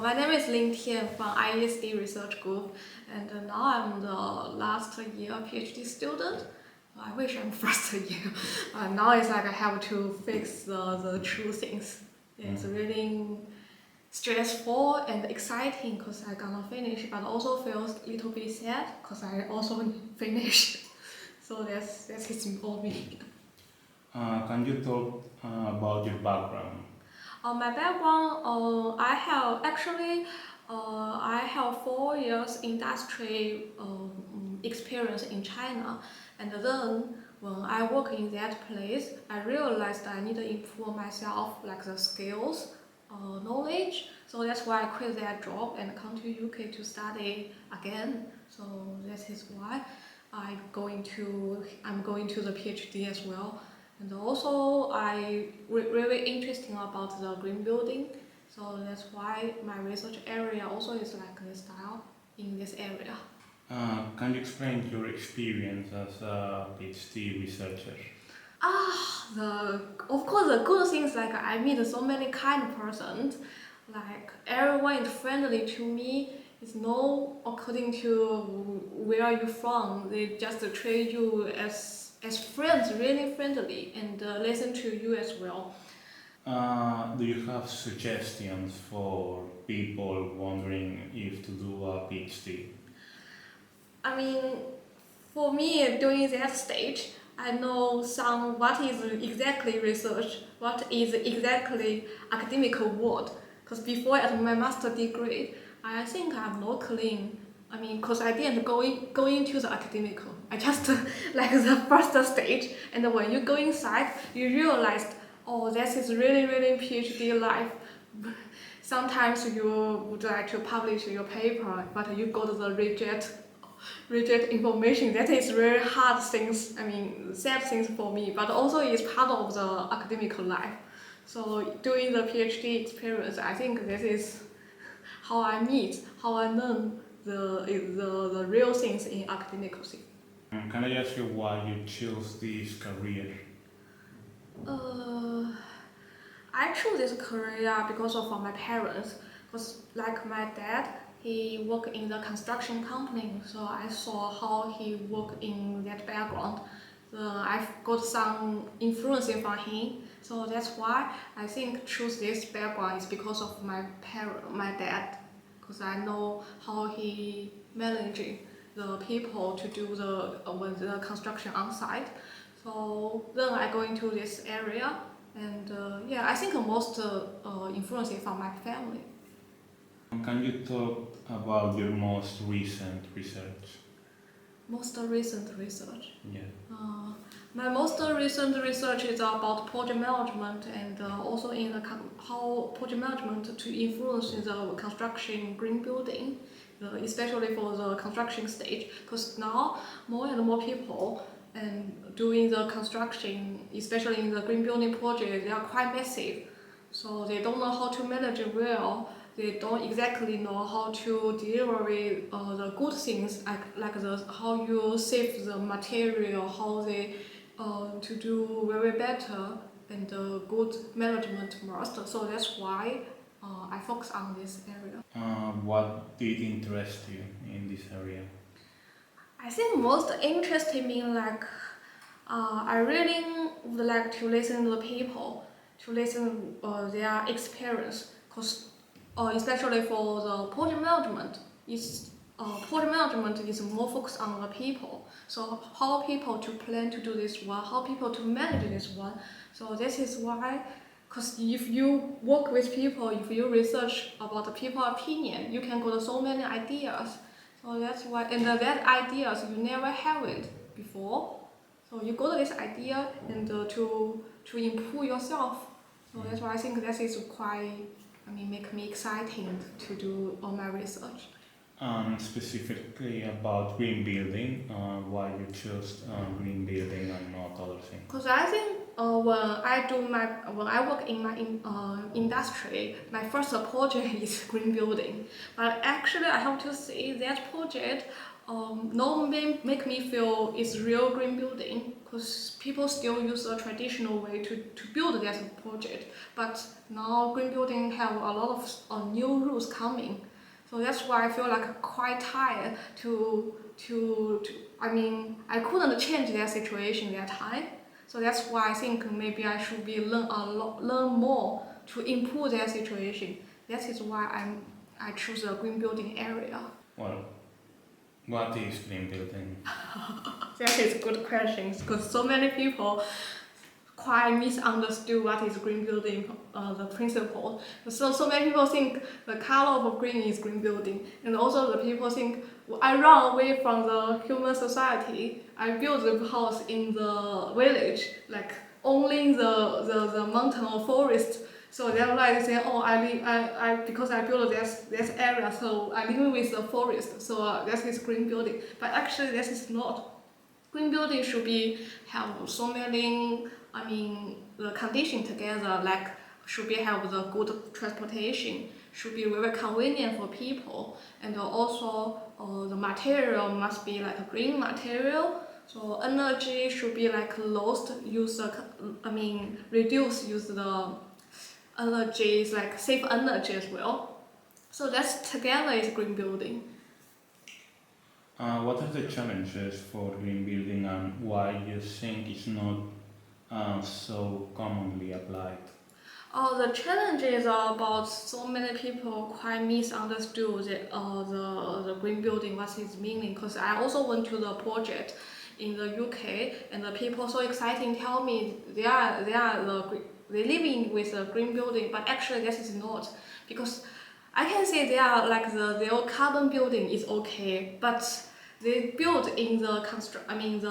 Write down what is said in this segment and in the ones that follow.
My name is Ling Tian from ISD Research Group, and now I'm the last year PhD student. I wish I'm first year. Now it's like I have to fix the true things. It's really stressful and exciting because I'm gonna finish, but also feels a little bit sad because I also finished. So that's it for me. Can you talk about your background? My background, I have 4 years industry experience in China, and then when I work in that place, I realized I need to improve myself, like the skills, knowledge. So that's why I quit that job and come to UK to study again. So that is why I'm going to the PhD as well. And also, really interesting about the green building, so that's why my research area also is like this style in this area. Can you explain your experience as a PhD researcher? Of course, the good things like I meet so many kind of persons, like everyone is friendly to me. It's no according to where you're from. They just treat you as friends, really friendly, and listen to you as well. Do you have suggestions for people wondering if to do a PhD? I mean, for me, during that stage, I know some what is exactly research, what is exactly academic world. Because before at my master degree, I think I'm not clean. I mean, because I didn't go into the academic. I just like the first stage, and when you go inside, you realized, oh, this is really PhD life. Sometimes you would like to publish your paper, but you got the reject information. That is very hard things. I mean, sad things for me, but also it's part of the academic life. So doing the PhD experience, I think this is how I learn the real things in academic thing. Can I ask you why you chose this career? Uh, I chose this career because of my parents. Because like my dad, he worked in the construction company, so I saw how he worked in that background. I've got some influence from him, so that's why I think choose this background is because of my dad, because I know how he managing the people to do with the construction on site. So then I go into this area, and I think most influence is from my family. Can you talk about your most recent research? Most recent research. Yeah. My most recent research is about project management and also in how project management to influence the construction green building, especially for the construction stage. Because now more and more people and doing the construction, especially in the green building project, they are quite massive. So they don't know how to manage it well. They don't exactly know how to deliver the good things, like how you save the material, how they to do very better and good management must. So that's why I focus on this area. What did interest you in this area? I think most interesting me like I really would like to listen to the people, to listen their experience, cause especially for the project management, project management is more focused on the people. So how people to plan to do this one, how people to manage this one. So this is why, because if you work with people, if you research about the people opinion, you can get so many ideas. So that's why, and that ideas you never have it before. So you got this idea and to improve yourself. So that's why I think that is quite, I mean, make me exciting to do all my research. Specifically about green building, why you chose green building and not other things? Because I think When I work in my industry, my first project is green building. But actually, I have to say that project no make me feel it's real green building because people still use a traditional way to build that project. But now green building have a lot of new rules coming, so that's why I feel like quite tired to I mean I couldn't change that situation that time. So that's why I think maybe I should be learn more to improve that situation. That is why I choose a green building area. Well, what is green building? That is a good question because so many people quite misunderstood what is green building, the principle. So many people think the color of green is green building, and also the people think I run away from the human society. I build the house in the village, like only the mountain or forest. So that's why they say, oh, I because I built this area, so I live with the forest. So that is green building. But actually, that is not. Green building should be have so many, I mean, the condition together, like should be have the good transportation, should be very convenient for people, and also the material must be like a green material. So energy should be like lost use, reduce use the energy is like save energy as well. So that's together is green building. What are the challenges for green building and why you think it's not so commonly applied? The challenges are about so many people quite misunderstood the green building, what its meaning. Because I also went to the project in the UK, and the people so exciting tell me they living with a green building, but actually that is not, because I can say they are like their carbon building is okay, but they built in the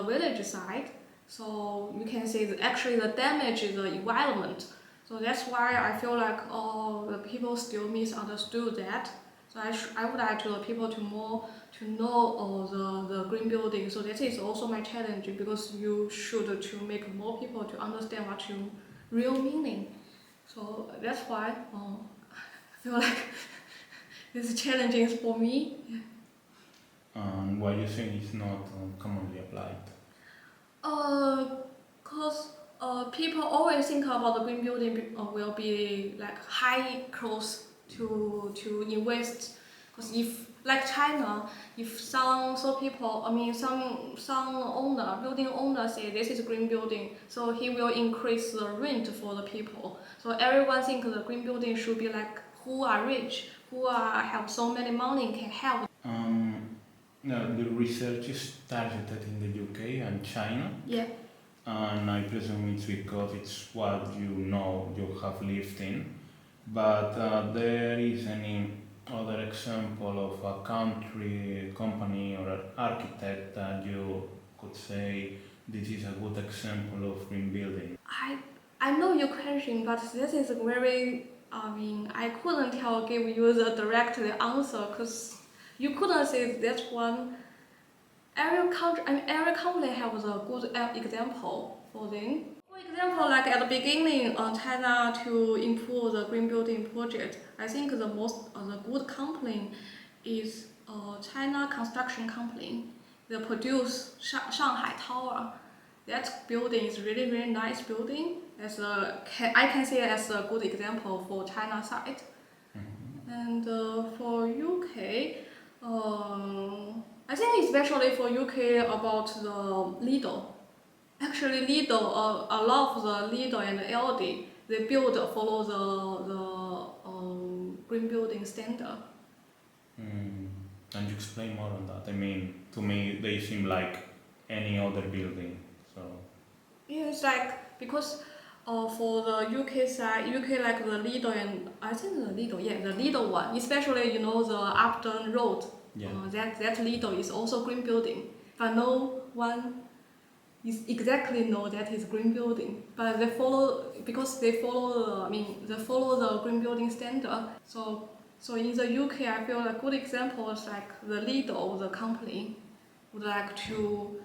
village side, so you can say that actually the damage is the environment. So that's why I feel like the people still misunderstood that. So I would like to the people to more to know the green building. So that is also my challenge because you should to make more people to understand what you real meaning. So that's why I feel like this challenge is for me. And why you think it's not commonly applied? Cause people always think about the green building will be like high cost to invest. Cause if like China, if some owner building owner say this is green building, so he will increase the rent for the people. So everyone think the green building should be like who are rich, who are have so many money can have. No, the research is targeted in the UK and China. Yeah. And I presume it's because it's what you have lived in. But there is any other example of a country, company, or an architect that you could say this is a good example of green building? I know your question, but this is very. I couldn't give you the direct answer because you couldn't say that one. Every company has a good example for them. For example, like at the beginning, China to improve the green building project, I think the good company is China construction company. They produce Shanghai Tower. That building is really really nice building. I can see it as a good example for China side. And for UK, I think especially for UK about the Lidl. Actually, Lidl, a lot of the Lidl and LD, they follow the green building standard. Can you explain more on that? I mean, to me, they seem like any other building. So. Yeah, it's like because for the UK side, UK like the Lidl and I think the Lidl one, especially the Upton Road. Yeah. That Lidl is also green building, but no one is exactly know that is green building. But they follow because they follow the green building standard. So in the UK, I feel a good example is like the Lidl, the company, would like to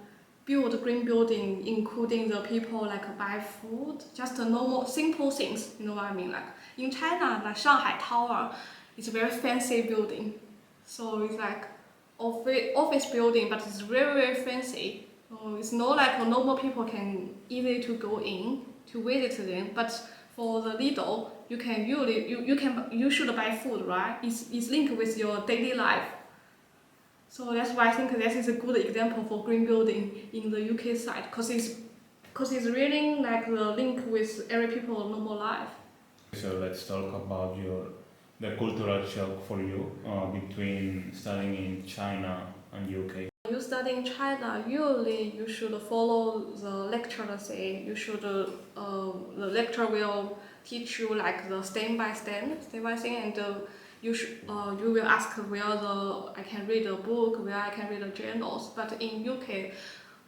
build green building, including the people like buy food, just normal simple things. You know what I mean? Like in China, like Shanghai Tower, it's a very fancy building, so it's like office building, but it's very very fancy. So it's not like normal people can easy to go in to visit them, but for the Lidl, you should buy food, right? It's linked with your daily life. So that's why I think this is a good example for green building in the UK side, because it's really like the link with every people's normal life. So let's talk about the cultural shock for you between studying in China and UK. You study in China, usually you should follow the lecturer say. The lecturer will teach you like the step by step, and you will ask where I can read a book, where I can read the journals. But in UK,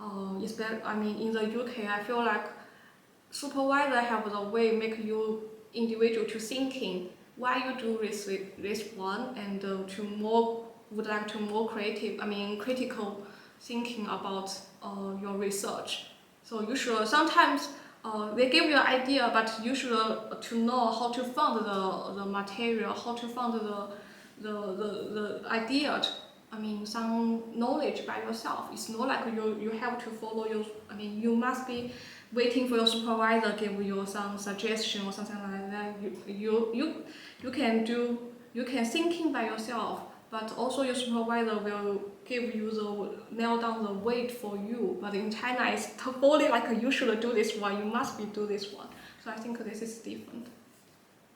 in the UK, I feel like supervisor have the way make you individual to thinking why you do this one, and to more would like to more critical thinking about your research. So you should sometimes they give you an idea, but you should to know how to find the material, how to find the idea. Some knowledge by yourself. It's not like you have to follow your. You must be waiting for your supervisor give you some suggestion or something like that. You can do, you can thinking by yourself, but also your supervisor will give you the nail down the weight for you. But in China, it's totally like you should do this one, you must be do this one. So I think this is different.